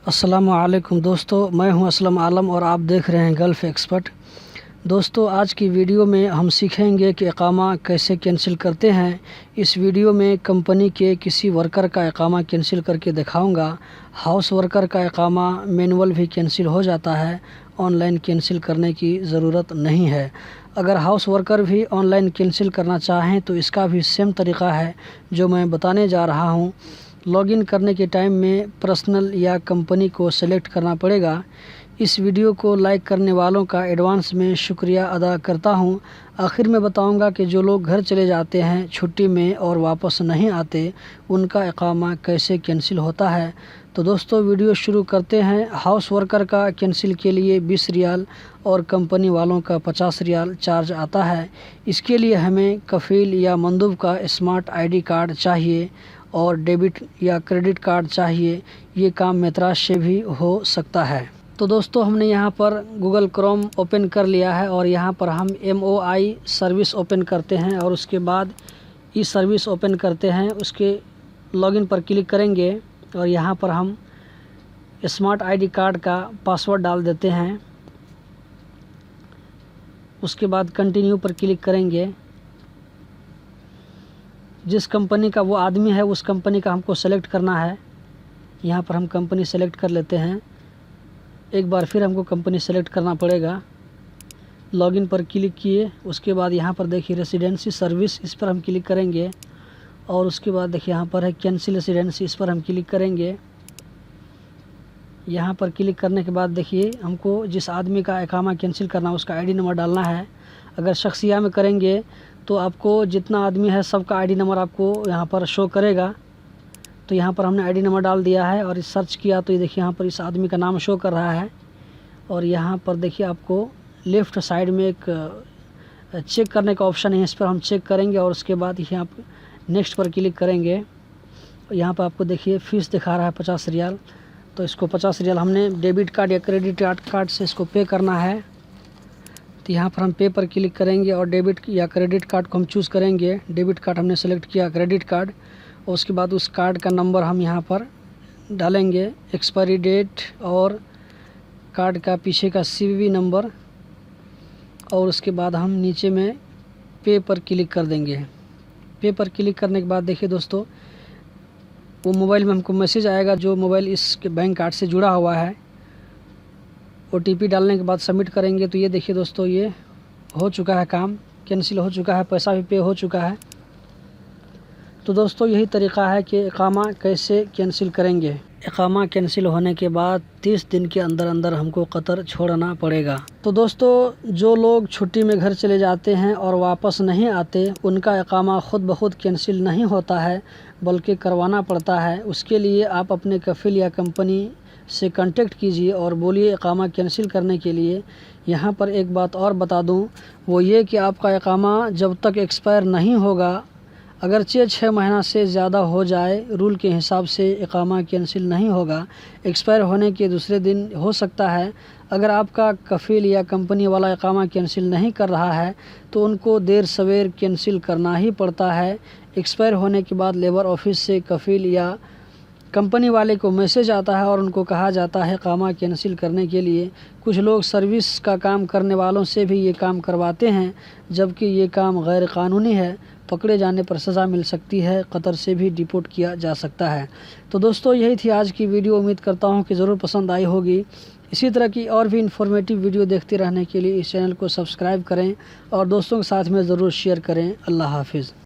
अस्सलाम वालेकुम दोस्तों, मैं हूं असलम आलम और आप देख रहे हैं गल्फ़ एक्सपर्ट। दोस्तों, आज की वीडियो में हम सीखेंगे कि इकामा कैसे कैंसिल करते हैं। इस वीडियो में कंपनी के किसी वर्कर का इकामा कैंसिल करके दिखाऊंगा। हाउस वर्कर का इकामा मैनुअल भी कैंसिल हो जाता है, ऑनलाइन कैंसिल करने की ज़रूरत नहीं है। अगर हाउस वर्कर भी ऑनलाइन कैंसिल करना चाहें तो इसका भी सेम तरीक़ा है जो मैं बताने जा रहा हूं। लॉगिन करने के टाइम में पर्सनल या कंपनी को सेलेक्ट करना पड़ेगा। इस वीडियो को लाइक करने वालों का एडवांस में शुक्रिया अदा करता हूं। आखिर में बताऊंगा कि जो लोग घर चले जाते हैं छुट्टी में और वापस नहीं आते, उनका इकामा कैसे कैंसिल होता है। तो दोस्तों, वीडियो शुरू करते हैं। हाउस वर्कर का कैंसिल के लिए 20 रियाल और कंपनी वालों का 50 रियाल चार्ज आता है। इसके लिए हमें कफ़ील या मंदूब का स्मार्ट ID कार्ड चाहिए और डेबिट या क्रेडिट कार्ड चाहिए। ये काम मेतराज से भी हो सकता है। तो दोस्तों, हमने यहाँ पर गूगल क्रोम ओपन कर लिया है और यहाँ पर हम MOI सर्विस ओपन करते हैं और उसके बाद ई सर्विस ओपन करते हैं। उसके लॉगिन पर क्लिक करेंगे और यहाँ पर हम स्मार्ट ID कार्ड का पासवर्ड डाल देते हैं। उसके बाद कंटिन्यू पर क्लिक करेंगे। जिस कंपनी का वो आदमी है उस कंपनी का हमको सेलेक्ट करना है। यहाँ पर हम कंपनी सेलेक्ट कर लेते हैं। एक बार फिर हमको कंपनी सेलेक्ट करना पड़ेगा। लॉगिन पर क्लिक किए, उसके बाद यहाँ पर देखिए रेसिडेंसी सर्विस, इस पर हम क्लिक करेंगे और उसके बाद देखिए यहाँ पर है कैंसिल रेसिडेंसी, इस पर हम क्लिक करेंगे। यहाँ पर क्लिक करने के बाद देखिए हमको जिस आदमी का इकामा कैंसिल करना है उसका ID नंबर डालना है। अगर शख्सिया में करेंगे तो आपको जितना आदमी है सबका ID नंबर आपको यहाँ पर शो करेगा। तो यहाँ पर हमने ID नंबर डाल दिया है और सर्च किया तो ये देखिए यहाँ पर इस आदमी का नाम शो कर रहा है। और यहाँ पर देखिए आपको लेफ़्ट साइड में एक चेक करने का ऑप्शन है, इस पर हम चेक करेंगे और उसके बाद यहाँ पर नेक्स्ट पर क्लिक करेंगे। यहाँ पर आपको देखिए फ़ीस दिखा रहा है 50 रियाल। तो इसको 50 रियाल हमने डेबिट कार्ड या क्रेडिट कार्ड से इसको पे करना है। तो यहाँ पर हम पे पर क्लिक करेंगे और डेबिट या क्रेडिट कार्ड को हम चूज़ करेंगे। डेबिट कार्ड हमने सेलेक्ट किया, क्रेडिट कार्ड, और उसके बाद उस कार्ड का नंबर हम यहाँ पर डालेंगे, एक्सपायरी डेट और कार्ड का पीछे का CVV नंबर, और उसके बाद हम नीचे में पे पर क्लिक कर देंगे। पे पर क्लिक करने के बाद देखिए दोस्तों, वो मोबाइल में हमको मैसेज आएगा जो मोबाइल इस बैंक कार्ड से जुड़ा हुआ है। OTP डालने के बाद सबमिट करेंगे तो ये देखिए दोस्तों, ये हो चुका है, काम कैंसिल हो चुका है, पैसा भी पे हो चुका है। तो दोस्तों, यही तरीक़ा है कि इकामा कैसे कैंसिल करेंगे। इकामा कैंसिल होने के बाद 30 दिन के अंदर अंदर हमको कतर छोड़ना पड़ेगा। तो दोस्तों, जो लोग छुट्टी में घर चले जाते हैं और वापस नहीं आते, उनका इकामा ख़ुद ब खुद कैंसिल नहीं होता है बल्कि करवाना पड़ता है। उसके लिए आप अपने कफ़ील या कंपनी से कांटेक्ट कीजिए और बोलिए इकामा कैंसिल करने के लिए। यहाँ पर एक बात और बता दूँ, वो ये कि आपका इकामा जब तक एक्सपायर नहीं होगा, अगरचे 6 महीना से ज़्यादा हो जाए, रूल के हिसाब से इकामा कैंसिल नहीं होगा। एक्सपायर होने के दूसरे दिन हो सकता है। अगर आपका कफ़ील या कंपनी वाला इकामा कैंसिल नहीं कर रहा है तो उनको देर सवेर कैंसिल करना ही पड़ता है। एक्सपायर होने के बाद लेबर ऑफिस से कफ़ील या कंपनी वाले को मैसेज आता है और उनको कहा जाता है इकामा कैंसिल करने के लिए। कुछ लोग सर्विस का काम करने वालों से भी ये काम करवाते हैं, जबकि ये काम गैर कानूनी है। पकड़े जाने पर सज़ा मिल सकती है, कतर से भी डिपोर्ट किया जा सकता है। तो दोस्तों, यही थी आज की वीडियो। उम्मीद करता हूँ कि ज़रूर पसंद आई होगी। इसी तरह की और भी इन्फॉर्मेटिव वीडियो देखते रहने के लिए इस चैनल को सब्सक्राइब करें और दोस्तों के साथ में ज़रूर शेयर करें। अल्लाह हाफिज़।